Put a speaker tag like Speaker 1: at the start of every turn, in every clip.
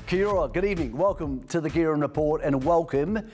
Speaker 1: Kia ora, good evening. Welcome to the Guerin Report and welcome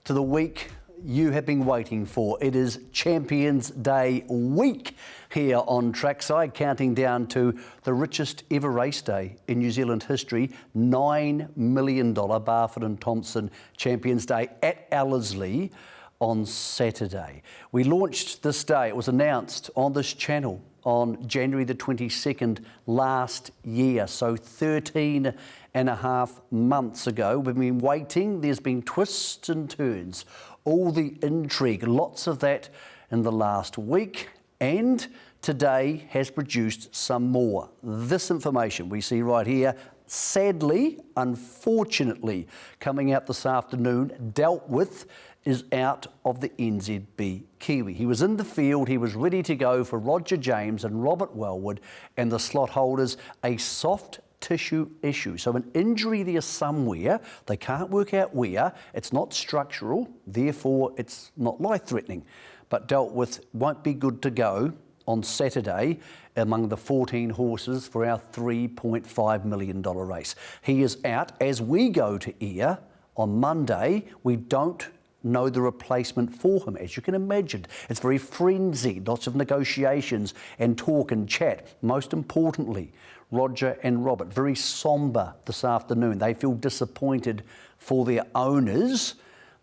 Speaker 1: to the week you have been waiting for. It is Champions Day week here on Trackside, counting down to the richest ever race day in New Zealand history, $9 million Barfoot and Thompson Champions Day at Ellerslie on Saturday. We launched this day, it was announced on this channel on January the 22nd last year, so 13 and a half months ago. We've been waiting, there's been twists and turns, all the intrigue, lots of that in the last week, and today has produced some more. This information we see right here, sadly, unfortunately, coming out this afternoon, dealt with, is out of the NZB Kiwi. He was in the field, he was ready to go for Roger James and Robert Wellwood and the slot holders, a soft tissue issue. So an injury there somewhere, they can't work out where, it's not structural, therefore it's not life-threatening, but dealt with, won't be good to go on Saturday among the 14 horses for our $3.5 million race. He is out. As we go to air on Monday, we don't know the replacement for him. As you can imagine, it's very frenzied, lots of negotiations and talk and chat. Most importantly, Roger and Robert, very sombre this afternoon. They feel disappointed for their owners,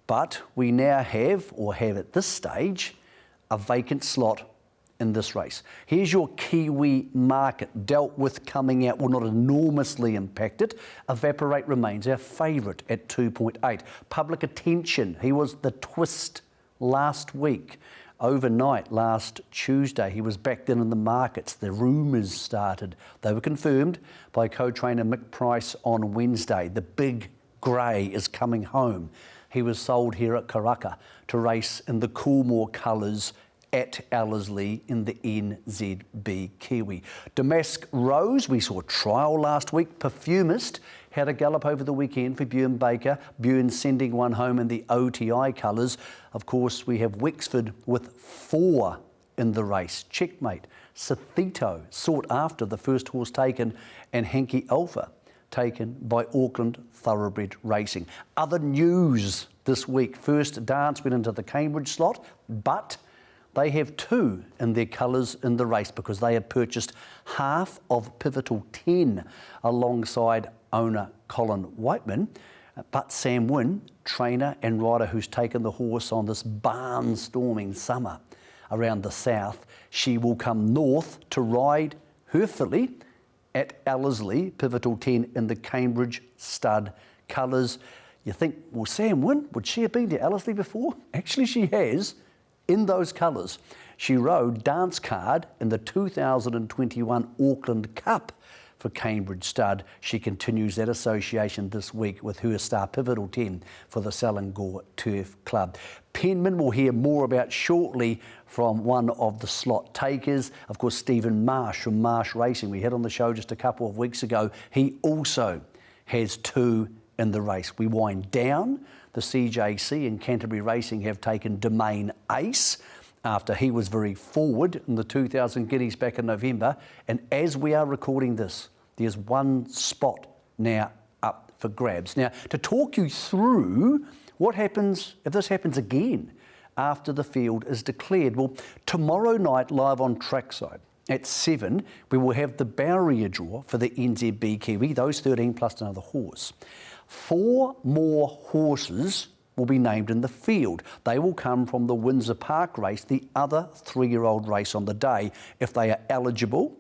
Speaker 1: but we now have at this stage, a vacant slot in this race. Here's your Kiwi market, dealt with coming out, well, not enormously impacted. Evaporate remains our favourite at 2.8. Public attention, he was the twist last week. Overnight, last Tuesday, he was backed in the markets. The rumours started. They were confirmed by co-trainer Mick Price on Wednesday. The big grey is coming home. He was sold here at Karaka to race in the Coolmore colours at Ellerslie in the NZB Kiwi. Damask Rose, we saw trial last week. Perfumist had a gallop over the weekend for Björn Baker. Björn sending one home in the OTI colours. Of course, we have Wexford with 4 in the race. Checkmate, Sathito, sought after the first horse taken, and Hankey Alpha taken by Auckland Thoroughbred Racing. Other news this week. First Dance went into the Cambridge slot, but they have 2 in their colours in the race because they have purchased half of Pivotal 10 alongside owner Colin Whiteman. But Sam Wynne, trainer and rider who's taken the horse on this barnstorming summer around the south, she will come north to ride her filly at Ellerslie, Pivotal 10 in the Cambridge stud colours. You think, well, Sam Wynne, would she have been to Ellerslie before? Actually, she has. In those colours, she rode Dance Card in the 2021 Auckland Cup for Cambridge Stud. She continues that association this week with her star Pivotal 10 for the Selangor Turf Club. Penman we'll hear more about shortly from one of the slot takers. Of course, Stephen Marsh from Marsh Racing, we had on the show just a couple of weeks ago. He also has 2 in the race. We wind down. The CJC and Canterbury Racing have taken Domain Ace after he was very forward in the 2000 Guineas back in November. And as we are recording this, there's 1 spot now up for grabs. Now, to talk you through what happens if this happens again after the field is declared, well, tomorrow night live on Trackside at 7, we will have the barrier draw for the NZB Kiwi, those 13 plus another horse. 4 more horses will be named in the field. They will come from the Windsor Park race, the other 3-year-old race on the day, if they are eligible.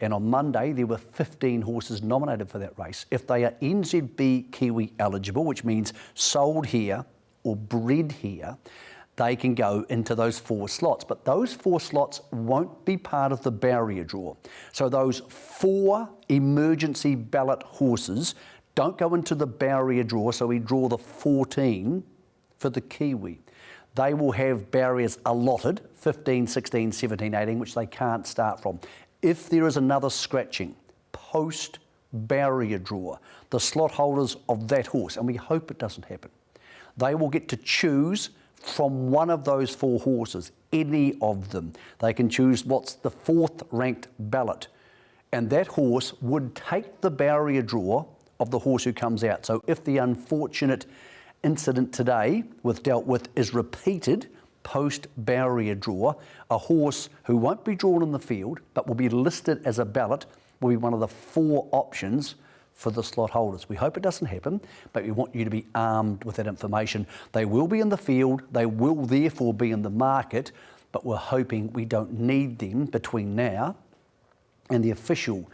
Speaker 1: And on Monday, there were 15 horses nominated for that race. If they are NZB Kiwi eligible, which means sold here or bred here, they can go into those 4 slots. But those 4 slots won't be part of the barrier draw. So those 4 emergency ballot horses don't go into the barrier draw, so we draw the 14 for the Kiwi. They will have barriers allotted, 15, 16, 17, 18, which they can't start from. If there is another scratching post-barrier draw, the slot holders of that horse, and we hope it doesn't happen, they will get to choose from one of those 4 horses, any of them. They can choose what's the 4th ranked ballot, and that horse would take the barrier draw of the horse who comes out. So if the unfortunate incident today dealt with is repeated post-barrier draw, a horse who won't be drawn in the field but will be listed as a ballot will be one of the 4 options for the slot holders. We hope it doesn't happen, but we want you to be armed with that information. They will be in the field, they will therefore be in the market, but we're hoping we don't need them between now and the official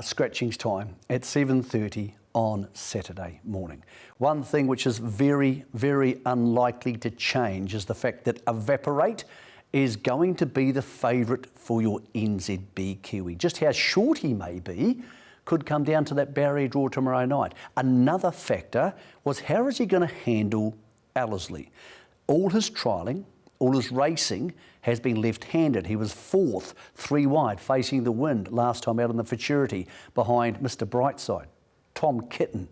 Speaker 1: scratchings time at 7:30 on Saturday morning. One thing which is very, very unlikely to change is the fact that Evaporate is going to be the favourite for your NZB Kiwi. Just how short he may be could come down to that barrier draw tomorrow night. Another factor was how is he going to handle Ellerslie? All his trialling, all his racing has been left-handed. He was 4th, 3 wide, facing the wind last time out in the futurity behind Mr. Brightside. Tom Kitten,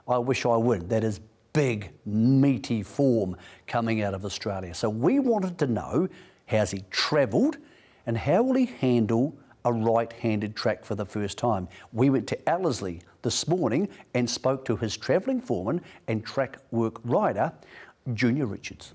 Speaker 1: I wish I would. That is big, meaty form coming out of Australia. So we wanted to know, how's he travelled and how will he handle a right-handed track for the first time? We went to Ellerslie this morning and spoke to his travelling foreman and track work rider, Junior Richards.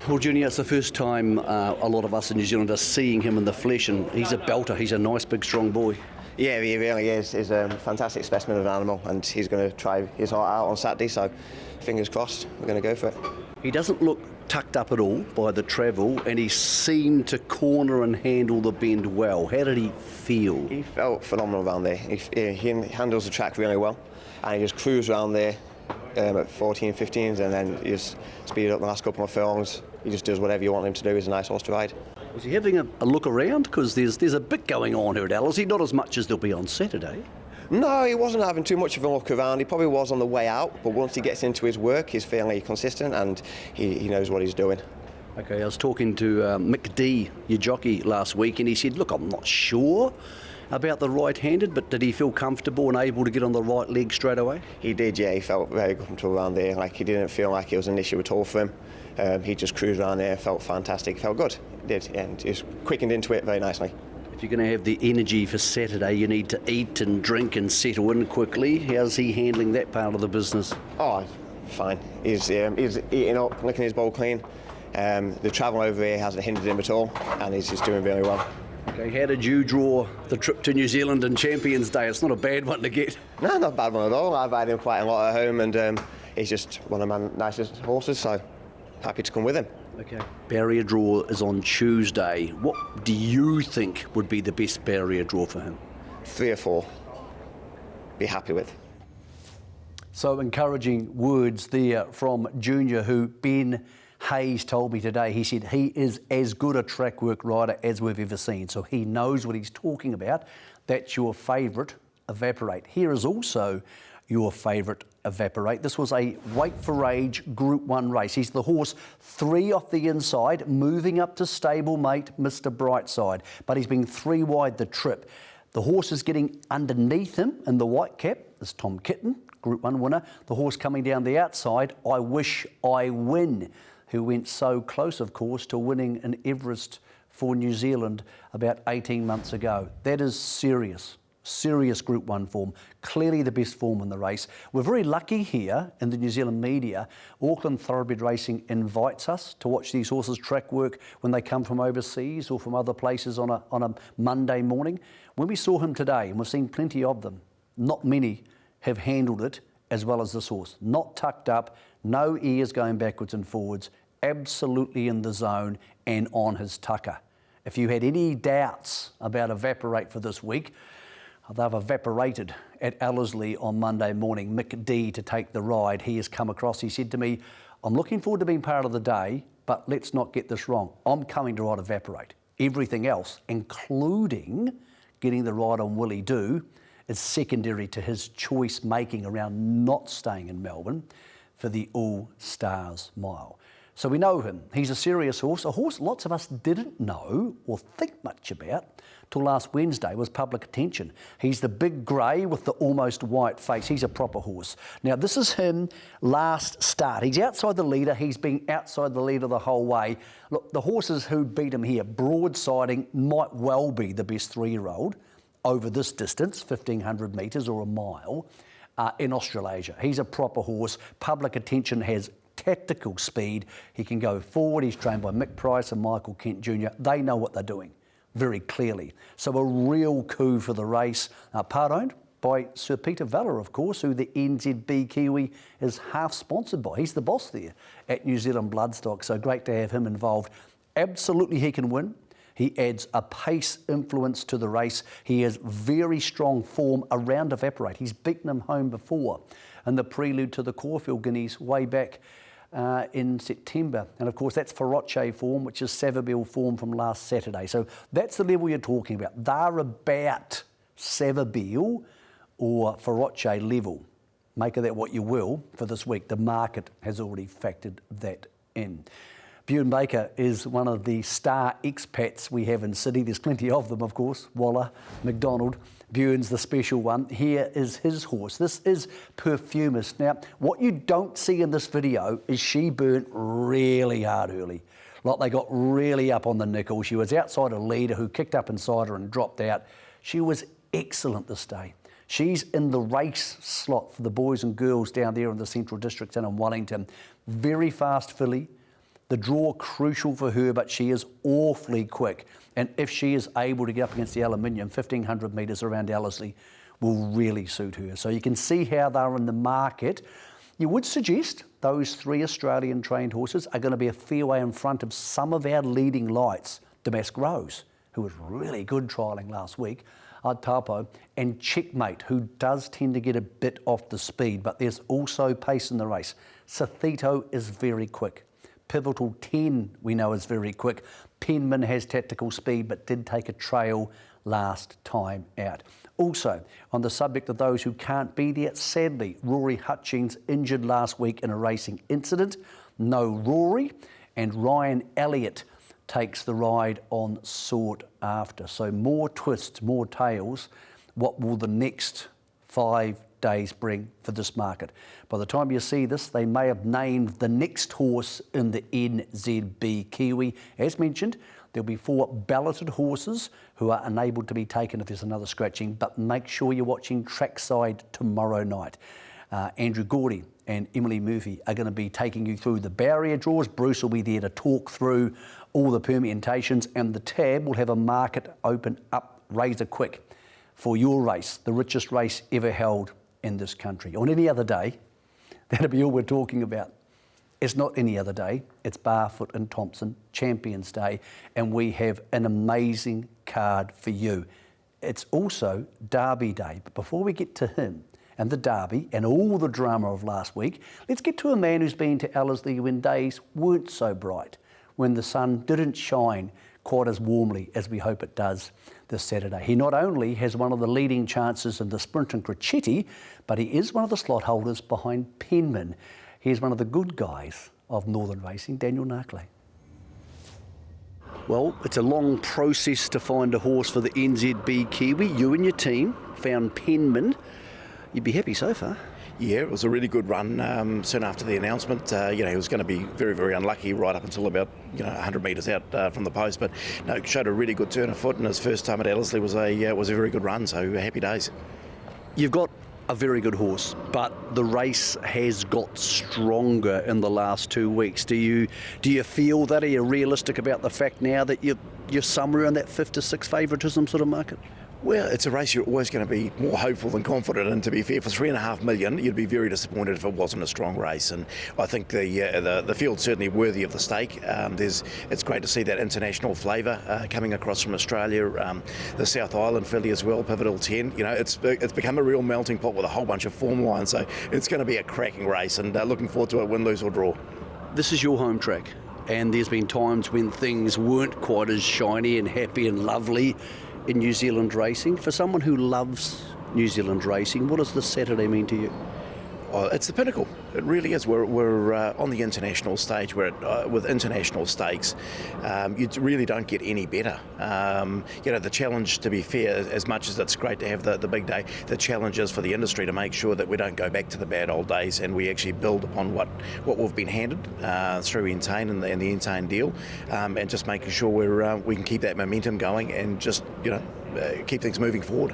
Speaker 1: Well, Junior, it's the first time a lot of us in New Zealand are seeing him in the flesh, and he's a belter. He's a nice, big, strong boy.
Speaker 2: Yeah, he really is. He's a fantastic specimen of an animal, and he's going to try his heart out on Saturday, so fingers crossed, we're going to go for it.
Speaker 1: He doesn't look tucked up at all by the travel, and he seemed to corner and handle the bend well. How did he feel?
Speaker 2: He felt phenomenal around there. He handles the track really well, and he just cruised around there at 14, 15s, and then he just speeded up the last couple of furlongs. He just does whatever you want him to do. He's a nice horse to ride.
Speaker 1: Was he having a look around? Because there's a bit going on here at Ellerslie, not as much as there'll be on Saturday.
Speaker 2: No, he wasn't having too much of a look around. He probably was on the way out, but once he gets into his work, he's fairly consistent and he knows what he's doing.
Speaker 1: Okay, I was talking to Mick D, your jockey, last week, and he said, look, I'm not sure about the right-handed, but did he feel comfortable and able to get on the right leg straight away?
Speaker 2: He did, yeah. He felt very comfortable around there. Like, he didn't feel like it was an issue at all for him. He just cruised around there, felt fantastic, felt good. He did, and he just quickened into it very nicely.
Speaker 1: If you're going to have the energy for Saturday, you need to eat and drink and settle in quickly. How's he handling that part of the business?
Speaker 2: Oh, fine. He's eating up, licking his bowl clean. The travel over here hasn't hindered him at all, and he's just doing really well.
Speaker 1: Okay, how did you draw the trip to New Zealand and Champions Day? It's not a bad one to get.
Speaker 2: No, not a bad one at all. I've had him quite a lot at home, and he's just one of my nicest horses, so happy to come with him.
Speaker 1: Okay. Barrier draw is on Tuesday. What do you think would be the best barrier draw for him?
Speaker 2: 3 or 4. Be happy with.
Speaker 1: So encouraging words there from Junior, who Ben Hayes told me today. He said he is as good a track work rider as we've ever seen. So he knows what he's talking about. That's your favourite, Evaporate. Here is also your favourite, Evaporate. This was a weight for age Group 1 race. He's the horse 3 off the inside, moving up to stablemate Mr. Brightside, but he's been 3 wide the trip. The horse is getting underneath him in the white cap is Tom Kitten, Group 1 winner. The horse coming down the outside, I Wish I Win, who went so close, of course, to winning an Everest for New Zealand about 18 months ago. That is serious Group 1 form, clearly the best form in the race. We're very lucky here in the New Zealand media. Auckland Thoroughbred Racing invites us to watch these horses track work when they come from overseas or from other places on a Monday morning. When we saw him today, and we've seen plenty of them, not many have handled it as well as this horse. Not tucked up, no ears going backwards and forwards, absolutely in the zone and on his tucker. If you had any doubts about Evaporate for this week, they've evaporated at Ellerslie on Monday morning. Mick D to take the ride. He has come across. He said to me, I'm looking forward to being part of the day, but let's not get this wrong. I'm coming to ride Evaporate. Everything else, including getting the ride on Willie Do, is secondary to his choice making around not staying in Melbourne for the All Stars Mile. So we know him. He's a serious horse, a horse lots of us didn't know or think much about till last Wednesday was public attention. He's the big grey with the almost white face. He's a proper horse. Now, this is him last start. He's outside the leader. He's been outside the leader the whole way. Look, the horses who beat him here, broadsiding, might well be the best 3-year-old over this distance, 1,500 metres or a mile. in Australasia. He's a proper horse. Public attention, has tactical speed. He can go forward. He's trained by Mick Price and Michael Kent Jr. They know what they're doing very clearly. So a real coup for the race. Part owned by Sir Peter Vella, of course, who the NZB Kiwi is half sponsored by. He's the boss there at New Zealand Bloodstock, so great to have him involved. Absolutely he can win. He adds a pace influence to the race. He has very strong form around Evaporate. He's beaten him home before in the prelude to the Caulfield Guineas way back in September. And of course that's Feroce form, which is Savabeel form from last Saturday. So that's the level you're talking about. They're about Savabeel or Feroce level. Make of that what you will for this week. The market has already factored that in. Bjorn Baker is one of the star expats we have in Sydney. There's plenty of them, of course. Waller, McDonald. Bjorn's the special one. Here is his horse. This is Perfumist. Now, what you don't see in this video is she burnt really hard early. Like they got really up on the nickel. She was outside a leader who kicked up inside her and dropped out. She was excellent this day. She's in the race slot for the boys and girls down there in the Central District and in Wellington. Very fast filly. The draw crucial for her, but she is awfully quick. And if she is able to get up against the aluminium, 1,500 metres around Ellerslie will really suit her. So you can see how they're in the market. You would suggest those 3 Australian trained horses are going to be a fair way in front of some of our leading lights. Damask Rose, who was really good trialling last week, Tapo, and Checkmate, who does tend to get a bit off the speed, but there's also pace in the race. Sathito is very quick. Pivotal 10 we know is very quick. Penman has tactical speed but did take a trail last time out. Also, on the subject of those who can't be there, sadly, Rory Hutchings injured last week in a racing incident. No Rory, and Ryan Elliott takes the ride on sought after. So more twists, more tails. What will the next 5 days bring for this market? By the time you see this, they may have named the next horse in the NZB Kiwi. As mentioned, there'll be 4 balloted horses who are unable to be taken if there's another scratching, but make sure you're watching trackside tomorrow night. Andrew Gordy and Emily Murphy are going to be taking you through the barrier draws. Bruce will be there to talk through all the permutations, and the tab will have a market open up razor quick for your race, the richest race ever held in this country. On any other day, that'll be all we're talking about. It's not any other day, it's Barfoot and Thompson, Champions Day, and we have an amazing card for you. It's also Derby Day, but before we get to him and the Derby and all the drama of last week, let's get to a man who's been to Ellerslie when days weren't so bright, when the sun didn't shine quite as warmly as we hope it does this Saturday. He not only has one of the leading chances in the sprint and Crecchetti, but he is one of the slot holders behind Penman. He's one of the good guys of Northern Racing, Daniel Narkley. Well, it's a long process to find a horse for the NZB Kiwi. You and your team found Penman. You'd be happy so far.
Speaker 3: Yeah, it was a really good run soon after the announcement. He was going to be very, very unlucky right up until about 100 metres out from the post, but no, showed a really good turn of foot, and his first time at Ellerslie was a very good run. So happy days.
Speaker 1: You've got a very good horse, but the race has got stronger in the last 2 weeks. Do you feel that? Are you realistic about the fact now that you're somewhere in that 5 to 6 favouritism sort of market?
Speaker 3: Well, it's a race you're always going to be more hopeful than confident in. To be fair, for $3.5 million, you'd be very disappointed if it wasn't a strong race. And I think the field's certainly worthy of the stake. It's great to see that international flavour coming across from Australia. The South Island filly as well, Pivotal 10. It's become a real melting pot with a whole bunch of form lines. So it's going to be a cracking race, and looking forward to it, win, lose or draw.
Speaker 1: This is your home track, and there's been times when things weren't quite as shiny and happy and lovely in New Zealand racing. For someone who loves New Zealand racing, what does this Saturday mean to you?
Speaker 3: Oh, it's the pinnacle. It really is. We're on the international stage. We're with international stakes. You really don't get any better. The challenge, to be fair, as much as it's great to have the big day, the challenge is for the industry to make sure that we don't go back to the bad old days and we actually build upon what we've been handed through Entain and the Entain deal, and just making sure we can keep that momentum going and just keep things moving forward.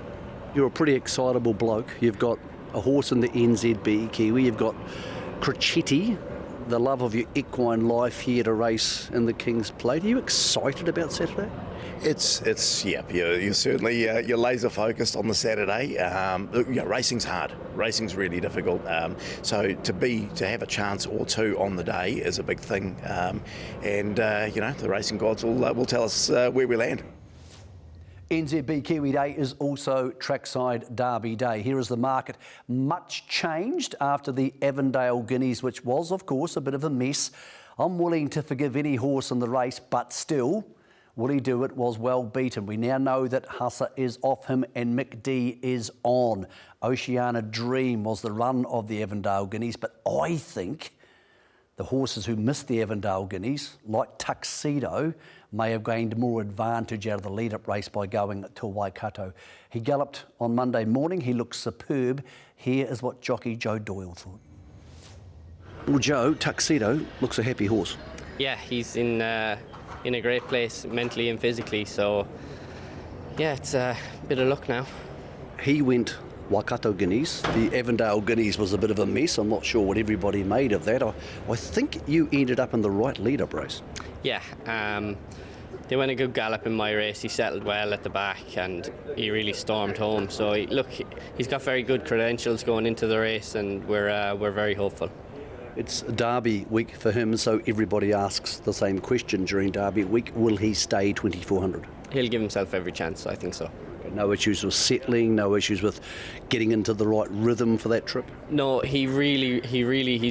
Speaker 1: You're a pretty excitable bloke. You've got a horse in the NZB Kiwi. You've got Crocetti, the love of your equine life, here to race in the King's Plate. Are you excited about Saturday?
Speaker 3: It's you're certainly you're laser focused on the Saturday. Racing's hard. Racing's really difficult. So to have a chance or two on the day is a big thing. The racing gods will tell us where we land.
Speaker 1: NZB Kiwi Day is also Trackside Derby Day. Here is the market. Much changed after the Avondale Guineas, which was, of course, a bit of a mess. I'm willing to forgive any horse in the race, but still, will he do it? Was well beaten. We now know that Husser is off him and Mick D is on. Oceana Dream was the run of the Avondale Guineas, but I think the horses who missed the Avondale Guineas, like Tuxedo, may have gained more advantage out of the lead-up race by going to Waikato. He galloped on Monday morning. He looked superb. Here is what jockey Joe Doyle thought. Well, Joe, Tuxedo looks a happy horse.
Speaker 4: Yeah, he's in a great place mentally and physically. So, yeah, it's a bit of luck now.
Speaker 1: He went Waikato Guineas. The Avondale Guineas was a bit of a mess. I'm not sure what everybody made of that. I think you ended up in the right lead-up race.
Speaker 4: Yeah, they went a good gallop in my race. He settled well at the back and he really stormed home. So, he's got very good credentials going into the race and we're very hopeful.
Speaker 1: It's Derby week for him, so everybody asks the same question during Derby week. Will he stay 2400?
Speaker 4: He'll give himself every chance, I think so.
Speaker 1: No issues with settling, no issues with getting into the right rhythm for that trip?
Speaker 4: No, he's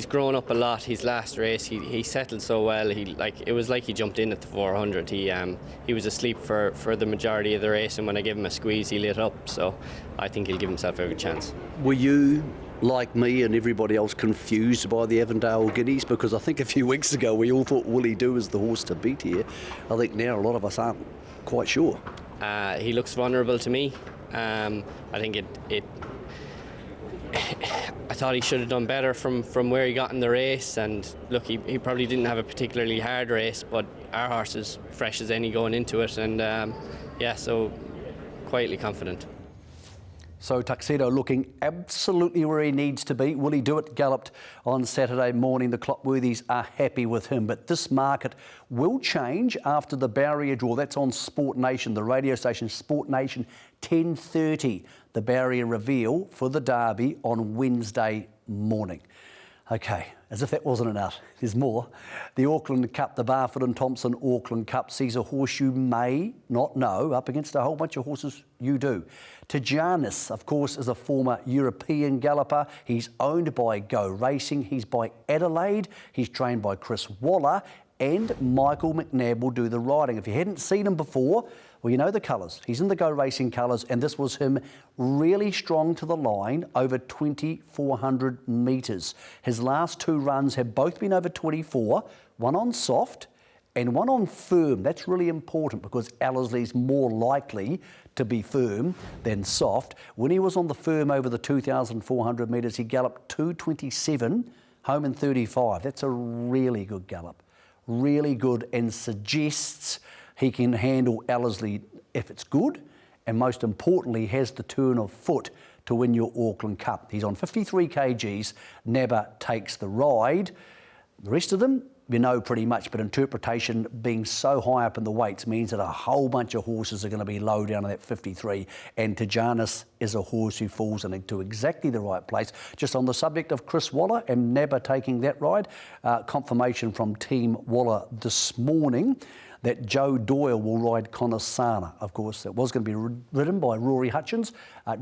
Speaker 4: grown up a lot. His last race, he settled so well. It was like he jumped in at the 400. He was asleep for the majority of the race, and when I gave him a squeeze, he lit up. So I think he'll give himself every chance.
Speaker 1: Were you, like me and everybody else, confused by the Avondale Guineas? Because I think a few weeks ago we all thought Willie Do was the horse to beat here. I think now a lot of us aren't quite sure.
Speaker 4: He looks vulnerable to me. I think I thought he should have done better from where he got in the race. And look, he probably didn't have a particularly hard race, but our horse is fresh as any going into it. And so quietly confident.
Speaker 1: So Tuxedo looking absolutely where he needs to be. Will he do it? Galloped on Saturday morning. The Clockworthies are happy with him. But this market will change after the barrier draw. That's on Sport Nation, the radio station Sport Nation, 10:30. The barrier reveal for the Derby on Wednesday morning. Okay, as if that wasn't enough, there's more. The Auckland Cup, the Barfoot and Thompson Auckland Cup, sees a horse you may not know up against a whole bunch of horses you do. Tijanis, of course, is a former European galloper. He's owned by Go Racing. He's by Adelaide. He's trained by Chris Waller, and Michael McNabb will do the riding. If you hadn't seen him before, well, you know the colours. He's in the Go Racing colours, and this was him really strong to the line over 2,400 metres. His last two runs have both been over 24, one on soft and one on firm. That's really important because Ellerslie's more likely to be firm than soft. When he was on the firm over the 2,400 metres, he galloped 2:27, home in 35. That's a really good gallop. Really good, and suggests he can handle Ellerslie if it's good, and most importantly has the turn of foot to win your Auckland Cup. He's on 53 kgs. Nabba takes the ride. The rest of them, you know pretty much, but interpretation being so high up in the weights means that a whole bunch of horses are going to be low down in that 53, and Tijanis is a horse who falls into exactly the right place. Just on the subject of Chris Waller and Nabba taking that ride, confirmation from Team Waller this morning that Joe Doyle will ride Conasana. Of course, it was going to be ridden by Rory Hutchins.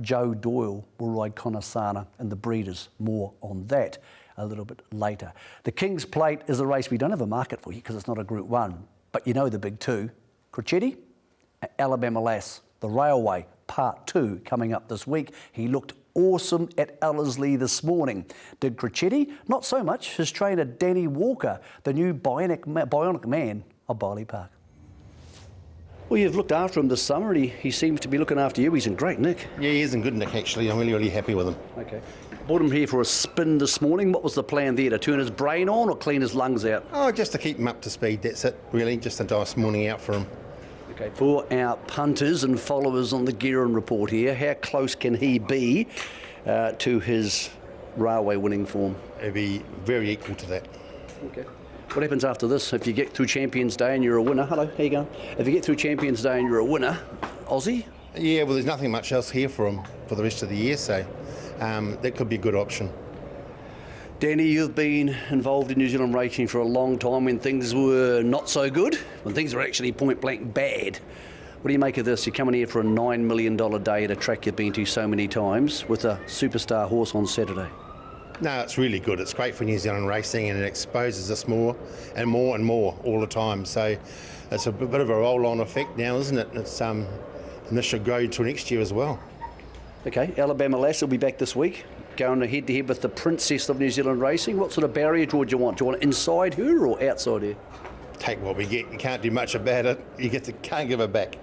Speaker 1: Joe Doyle will ride Conasana and the breeders. More on that a little bit later. The King's Plate is a race we don't have a market for you because it's not a Group 1, but you know the big two. Crocetti and Alabama Lass, the Railway, Part 2, coming up this week. He looked awesome at Ellerslie this morning. Did Crocetti? Not so much. His trainer, Danny Walker, the new bionic man of Barley Park. Well, you've looked after him this summer, and he seems to be looking after you. He's in great nick.
Speaker 5: Yeah, he is in good nick, actually. I'm really happy with him.
Speaker 1: Okay. Brought him here for a spin this morning. What was the plan there, to turn his brain on or clean his lungs out?
Speaker 5: Oh, just to keep him up to speed, that's it, really. Just a nice morning out for him.
Speaker 1: Okay, for our punters and followers on the Guerin report here, how close can he be to his railway winning form?
Speaker 5: It'd be very equal to that.
Speaker 1: Okay. What happens after this? If you get through Champions Day and you're a winner, hello, how you going? If you get through Champions Day and you're a winner, Aussie?
Speaker 5: Yeah, well, there's nothing much else here for him for the rest of the year, so that could be a good option.
Speaker 1: Danny, you've been involved in New Zealand racing for a long time when things were not so good, when things were actually point blank bad. What do you make of this? You're coming here for a $9 million day at a track you've been to so many times with a superstar horse on Saturday.
Speaker 5: No, it's really good. It's great for New Zealand racing, and it exposes us more and more and more all the time. So it's a bit of a roll-on effect now, isn't it? It's and this should go into next year as well.
Speaker 1: Okay, Alabama Lass will be back this week, going head-to-head with the princess of New Zealand racing. What sort of barrier draw do you want? Do you want inside her or outside her?
Speaker 5: Take what we get. You can't do much about it. Can't give it back.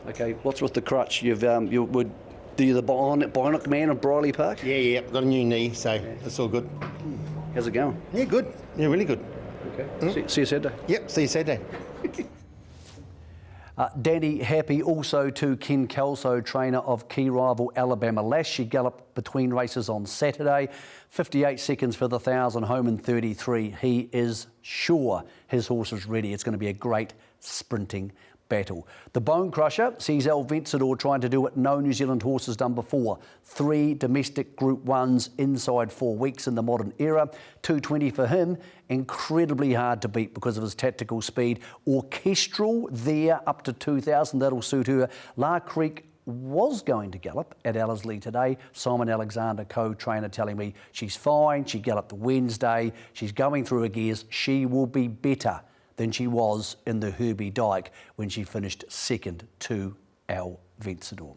Speaker 1: Okay, what's with the crutch? You would do the bionic man of Briley Park?
Speaker 5: Yeah, got a new knee, so it's all good.
Speaker 1: How's it going?
Speaker 5: Yeah, good. Yeah, really good.
Speaker 1: Okay. See you Saturday.
Speaker 5: Yep, see you Saturday.
Speaker 1: Danny happy also to Ken Kelso, trainer of key rival Alabama Lass. She galloped between races on Saturday. 58 seconds for the 1,000, home in 33. He is sure his horse is ready. It's going to be a great sprinting battle. The Bone Crusher sees El Vencedor trying to do what no New Zealand horse has done before. 3 domestic Group 1s inside 4 weeks in the modern era. 220 for him. Incredibly hard to beat because of his tactical speed. Orchestral there up to 2,000. That'll suit her. La Creek was going to gallop at Ellerslie today. Simon Alexander, co-trainer, telling me she's fine. She galloped Wednesday. She's going through her gears. She will be better than she was in the Herbie Dyke when she finished second to El Vencedor.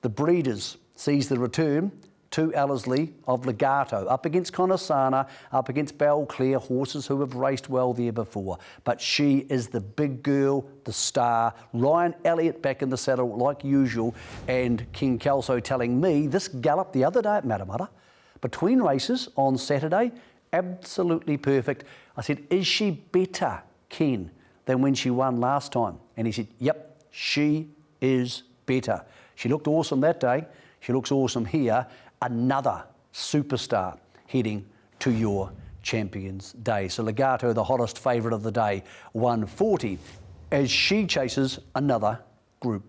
Speaker 1: The Breeders sees the return to Ellerslie of Legato, up against Conasana, up against Belclair, horses who have raced well there before. But she is the big girl, the star. Ryan Elliott back in the saddle like usual, and King Kelso telling me this gallop the other day at Matamata, between races on Saturday, absolutely perfect. I said, is she better, Ken, than when she won last time? And he said, yep, she is better. She looked awesome that day. She looks awesome here. Another superstar heading to your Champions Day. So Legato, the hottest favourite of the day, 140, as she chases another Group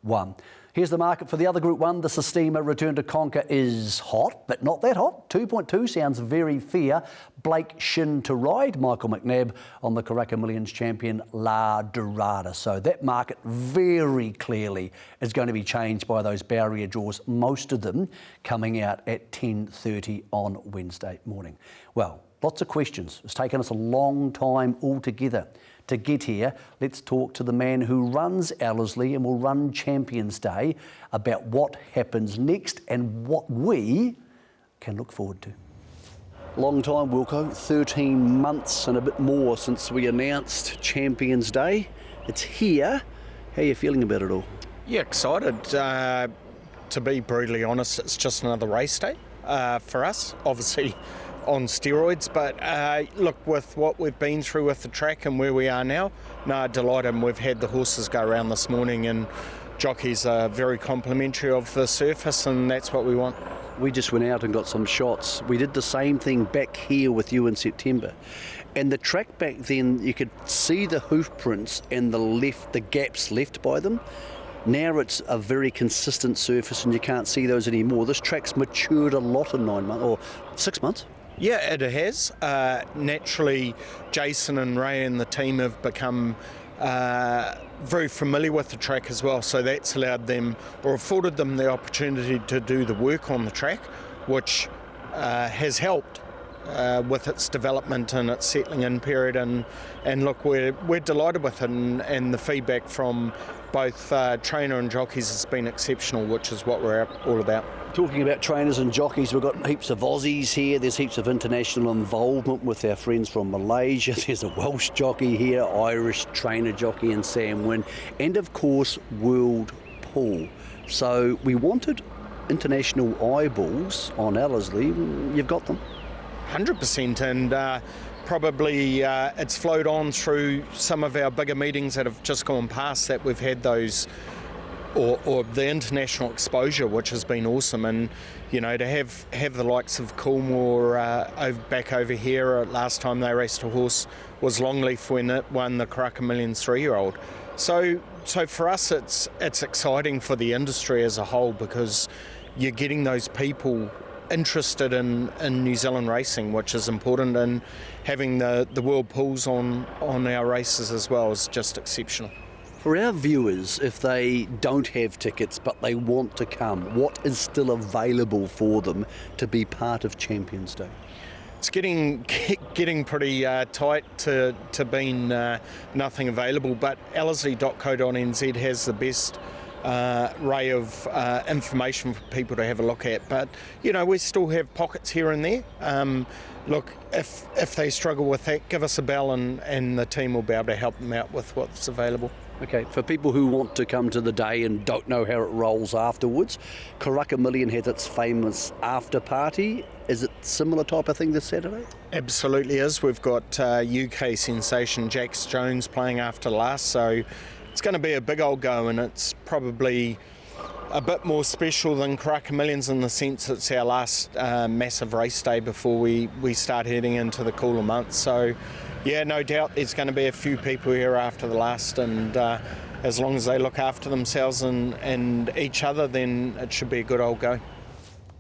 Speaker 1: 1. Here's the market for the other Group 1. The Sistema Return to Conquer is hot, but not that hot. 2.2 sounds very fair. Blake Shin to ride. Michael McNabb on the Karaka Millions champion La Dorada. So that market very clearly is going to be changed by those barrier draws, most of them coming out at 10:30 on Wednesday morning. Well, lots of questions. It's taken us a long time altogether to get here. Let's talk to the man who runs Ellerslie and will run Champions Day about what happens next and what we can look forward to. Long time, Wilco, 13 months and a bit more since we announced Champions Day. It's here. How are you feeling about it all?
Speaker 6: Yeah, excited. To be brutally honest, it's just another race day for us, obviously on steroids, but look, with what we've been through with the track and where we are now, delighted. And we've had the horses go around this morning, and jockeys are very complimentary of the surface, and that's what we want.
Speaker 1: We just went out and got some shots. We did the same thing back here with you in September. And the track back then, you could see the hoof prints and the gaps left by them. Now it's a very consistent surface and you can't see those anymore. This track's matured a lot in 9 months, or 6 months.
Speaker 6: Yeah, it has. Naturally, Jason and Ray and the team have become very familiar with the track as well, so that's allowed them, or afforded them, the opportunity to do the work on the track, which has helped with its development and its settling in period. And look, we're delighted with it, and the feedback from both trainer and jockeys has been exceptional, which is what we're all about.
Speaker 1: Talking about trainers and jockeys, we've got heaps of Aussies here. There's heaps of international involvement with our friends from Malaysia. There's a Welsh jockey here, Irish trainer jockey and Sam Wynn, and of course World Pool. So we wanted international eyeballs on Ellerslie. You've got them.
Speaker 6: 100%, and probably it's flowed on through some of our bigger meetings that have just gone past, that we've had those or the international exposure, which has been awesome. And you know, to have the likes of Coolmore back over here. Last time they raced a horse was Longleaf when it won the Karaka Millions 3-year-old. So for us, it's exciting for the industry as a whole, because you're getting those people interested in New Zealand racing, which is important, and having the world pools on our races as well is just exceptional.
Speaker 1: For our viewers, if they don't have tickets but they want to come, what is still available for them to be part of Champions Day?
Speaker 6: It's getting pretty tight to being nothing available, but Ellerslie.co.nz has the best array of information for people to have a look at. But you know, we still have pockets here and there. Look, if they struggle with that, give us a bell, and the team will be able to help them out with what's available.
Speaker 1: Okay, for people who want to come to the day and don't know how it rolls afterwards, Karaka Million has its famous after party. Is it similar type of thing this Saturday?
Speaker 6: Absolutely is. We've got UK sensation Jax Jones playing after last, so it's going to be a big old go, and it's probably a bit more special than Karaka Millions in the sense it's our last massive race day before we start heading into the cooler months. So yeah, no doubt there's going to be a few people here after the last, and as long as they look after themselves and each other, then it should be a good old go.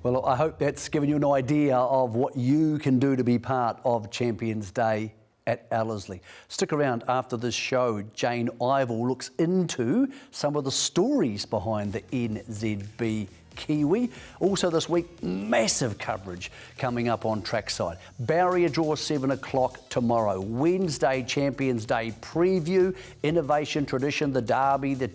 Speaker 1: Well, I hope that's given you an idea of what you can do to be part of Champions Day at Ellerslie. Stick around after this show. Jane Ivell looks into some of the stories behind the NZB Kiwi. Also this week, massive coverage coming up on Trackside. Barrier draw 7 o'clock tomorrow. Wednesday, Champions Day preview, Innovation Tradition, the Derby, the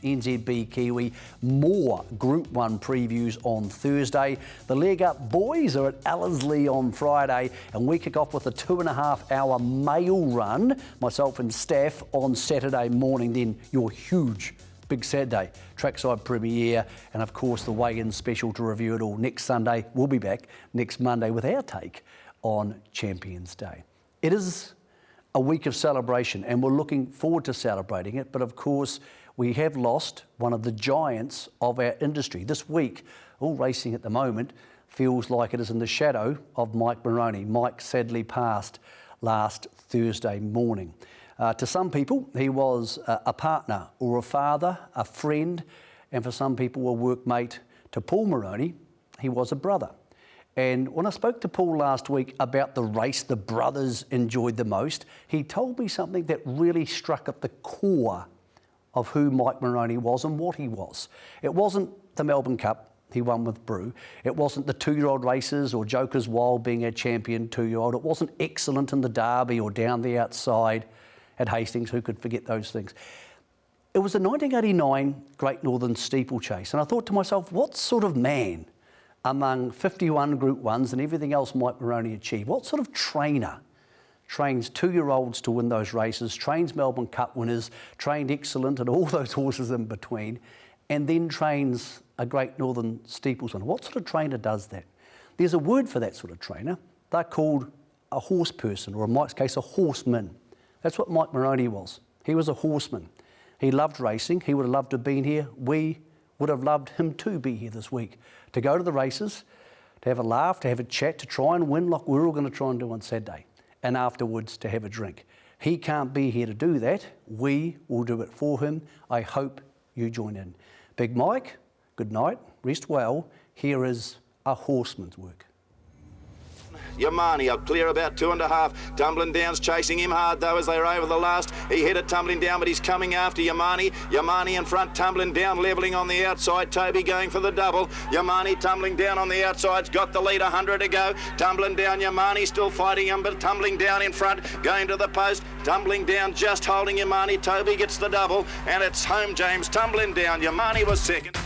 Speaker 1: NZB Kiwi, more Group 1 previews on Thursday. The Leg Up boys are at Ellerslie on Friday, and we kick off with a 2.5-hour mail run, myself and staff, on Saturday morning. Then your huge big Saturday trackside premiere, and of course the weigh-in special to review it all next Sunday. We'll be back next Monday with our take on Champions Day. It is a week of celebration, and we're looking forward to celebrating it, but of course we have lost one of the giants of our industry. This week, all racing at the moment feels like it is in the shadow of Mike Moroney. Mike sadly passed last Thursday morning. To some people, he was a partner or a father, a friend, and for some people, a workmate. To Paul Moroney, he was a brother. And when I spoke to Paul last week about the race the brothers enjoyed the most, he told me something that really struck at the core of who Mike Moroney was and what he was. It wasn't the Melbourne Cup he won with Brew. It wasn't the 2-year-old races or Joker's Wild being a champion 2-year-old. It wasn't excellent in the Derby or down the outside at Hastings. Who could forget those things? It was the 1989 Great Northern Steeplechase. And I thought to myself, what sort of man among 51 Group 1s and everything else Mike Moroney achieved, what sort of trainer trains 2-year-olds to win those races, trains Melbourne Cup winners, trained excellent and all those horses in between, and then trains a Great Northern Steeples winner? What sort of trainer does that? There's a word for that sort of trainer. They're called a horse person, or in Mike's case, a horseman. That's what Mike Moroney was. He was a horseman. He loved racing. He would have loved to have been here. We would have loved him to be here this week, to go to the races, to have a laugh, to have a chat, to try and win like we're all going to try and do on Saturday, and afterwards to have a drink. He can't be here to do that. We will do it for him. I hope you join in. Big Mike, good night, rest well. Here is a horseman's work.
Speaker 7: Yamani up clear about 2.5. Tumbling Down's chasing him hard though as they're over the last. He headed Tumbling Down, but he's coming after Yamani. Yamani in front, Tumbling Down levelling on the outside. Toby going for the double. Yamani Tumbling Down on the outside's got the lead, 100 to go. Tumbling Down, Yamani still fighting him, but Tumbling Down in front, going to the post. Tumbling Down just holding Yamani. Toby gets the double, and it's home, James. Tumbling Down, Yamani was second.